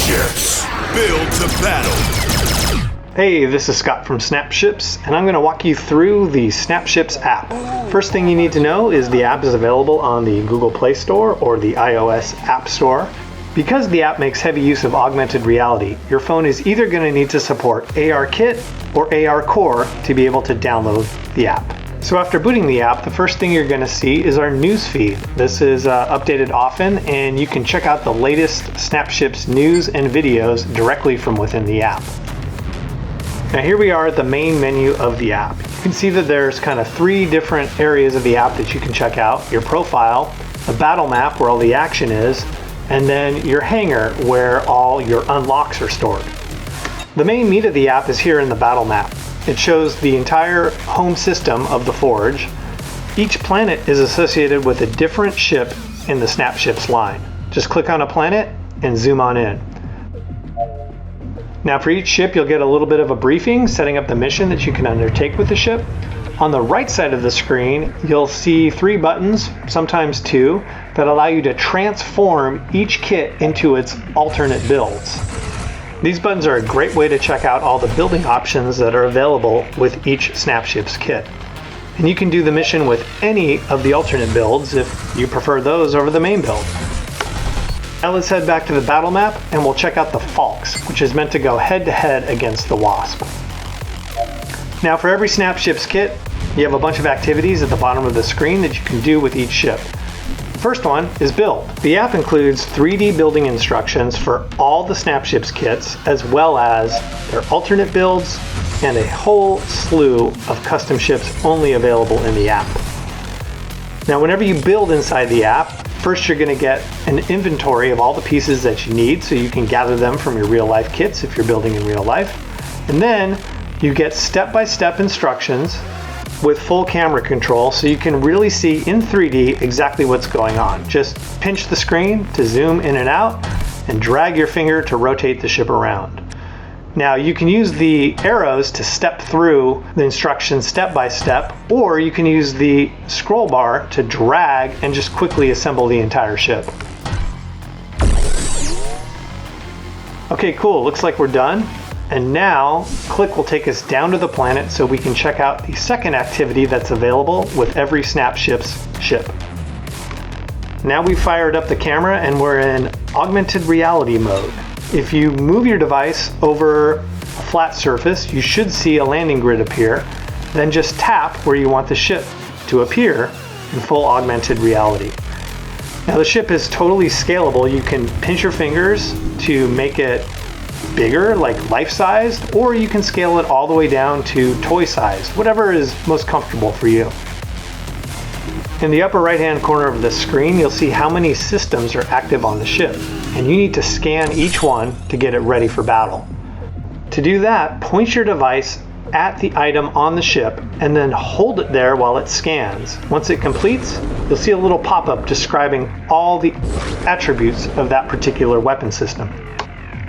Snapships. Build to battle. Hey, this is Scott from Snapships, and I'm going to walk you through the Snapships app. First thing you need to know is the app is available on the Google Play Store or the iOS App Store. Because the app makes heavy use of augmented reality, your phone is either going to need to support ARKit or ARCore to be able to download the app. So after booting the app, the first thing you're going to see is our news feed. This is updated often, and you can check out the latest Snapships news and videos directly from within the app. Now here we are at the main menu of the app. You can see that there's kind of three different areas of the app that you can check out. Your profile, the battle map where all the action is, and then your hangar where all your unlocks are stored. The main meat of the app is here in the battle map. It shows the entire home system of the Forge. Each planet is associated with a different ship in the Snapships line. Just click on a planet and zoom on in. Now for each ship you'll get a little bit of a briefing setting up the mission that you can undertake with the ship. On the right side of the screen you'll see three buttons, sometimes two, that allow you to transform each kit into its alternate builds. These buttons are a great way to check out all the building options that are available with each Snapships kit. And you can do the mission with any of the alternate builds if you prefer those over the main build. Now let's head back to the battle map and we'll check out the Falx, which is meant to go head-to-head against the Wasp. Now for every Snapships kit, you have a bunch of activities at the bottom of the screen that you can do with each ship. First one is build. The app includes 3D building instructions for all the Snapships kits, as well as their alternate builds and a whole slew of custom ships only available in the app. Now whenever you build inside the app, first you're going to get an inventory of all the pieces that you need so you can gather them from your real life kits if you're building in real life. And then you get step-by-step instructions with full camera control so you can really see in 3D exactly what's going on. Just pinch the screen to zoom in and out and drag your finger to rotate the ship around. Now you can use the arrows to step through the instructions step by step, or you can use the scroll bar to drag and just quickly assemble the entire ship. Okay, cool, looks like we're done. And now, click will take us down to the planet so we can check out the second activity that's available with every Snapships ship. Now we've fired up the camera and we're in Augmented Reality mode. If you move your device over a flat surface, you should see a landing grid appear. Then just tap where you want the ship to appear in full Augmented Reality. Now the ship is totally scalable. You can pinch your fingers to make it bigger, like life-sized, or you can scale it all the way down to toy-sized, whatever is most comfortable for you. In the upper right-hand corner of the screen, you'll see how many systems are active on the ship, and you need to scan each one to get it ready for battle. To do that, point your device at the item on the ship and then hold it there while it scans. Once it completes, you'll see a little pop-up describing all the attributes of that particular weapon system.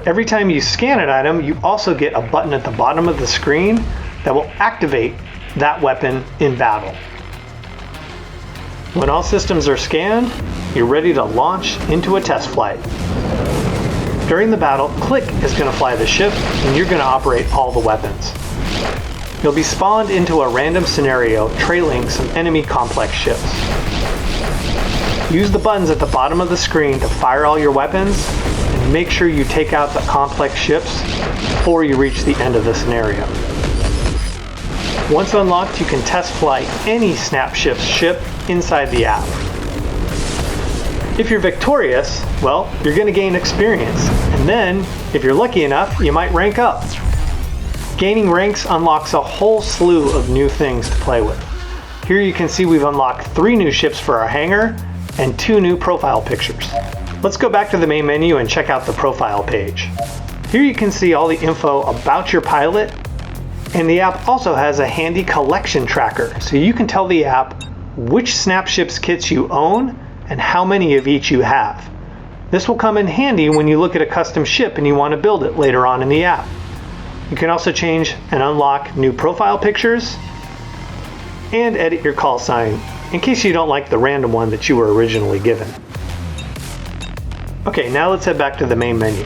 Every time you scan an item, you also get a button at the bottom of the screen that will activate that weapon in battle. When all systems are scanned, you're ready to launch into a test flight. During the battle, Click is going to fly the ship and you're going to operate all the weapons. You'll be spawned into a random scenario trailing some enemy complex ships. Use the buttons at the bottom of the screen to fire all your weapons. Make sure you take out the complex ships before you reach the end of the scenario. Once unlocked, you can test flight any Snapships ship inside the app. If you're victorious, well, you're going to gain experience. And then, if you're lucky enough, you might rank up. Gaining ranks unlocks a whole slew of new things to play with. Here you can see we've unlocked 3 new ships for our hangar and 2 new profile pictures. Let's go back to the main menu and check out the profile page. Here you can see all the info about your pilot, and the app also has a handy collection tracker, so you can tell the app which Snapships kits you own and how many of each you have. This will come in handy when you look at a custom ship and you want to build it later on in the app. You can also change and unlock new profile pictures and edit your call sign in case you don't like the random one that you were originally given. Okay, now let's head back to the main menu.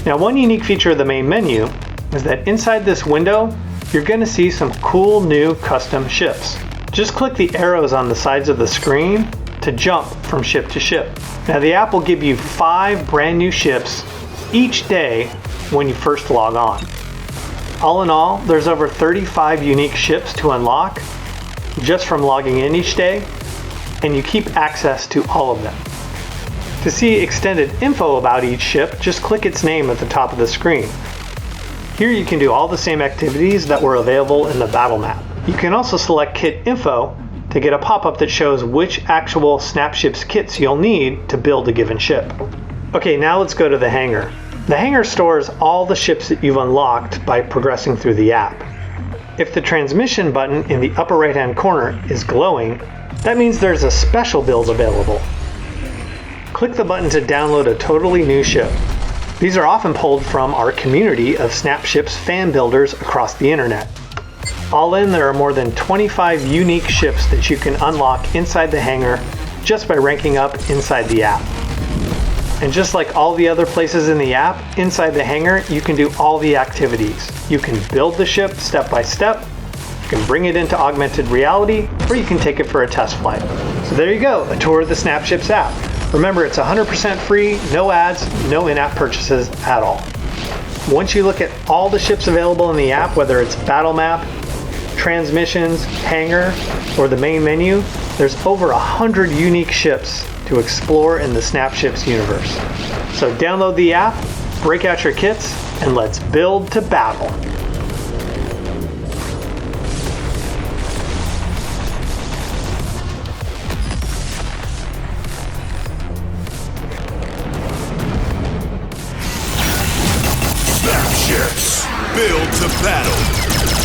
Now, one unique feature of the main menu is that inside this window, you're going to see some cool new custom ships. Just click the arrows on the sides of the screen to jump from ship to ship. Now, the app will give you 5 brand new ships each day when you first log on. All in all, there's over 35 unique ships to unlock just from logging in each day, and you keep access to all of them. To see extended info about each ship, just click its name at the top of the screen. Here you can do all the same activities that were available in the battle map. You can also select kit info to get a pop-up that shows which actual Snapships kits you'll need to build a given ship. Okay, now let's go to the Hangar. The Hangar stores all the ships that you've unlocked by progressing through the app. If the transmission button in the upper right-hand corner is glowing, that means there's a special build available. Click the button to download a totally new ship. These are often pulled from our community of Snapships fan builders across the internet. All in, there are more than 25 unique ships that you can unlock inside the Hangar just by ranking up inside the app. And just like all the other places in the app, inside the Hangar, you can do all the activities. You can build the ship step by step, you can bring it into augmented reality, or you can take it for a test flight. So there you go, a tour of the Snapships app. Remember, it's 100% free, no ads, no in-app purchases at all. Once you look at all the ships available in the app, whether it's Battle Map, Transmissions, Hangar, or the main menu, there's over 100 unique ships to explore in the Snapships universe. So download the app, break out your kits, and let's build to battle. Snapships, build to battle.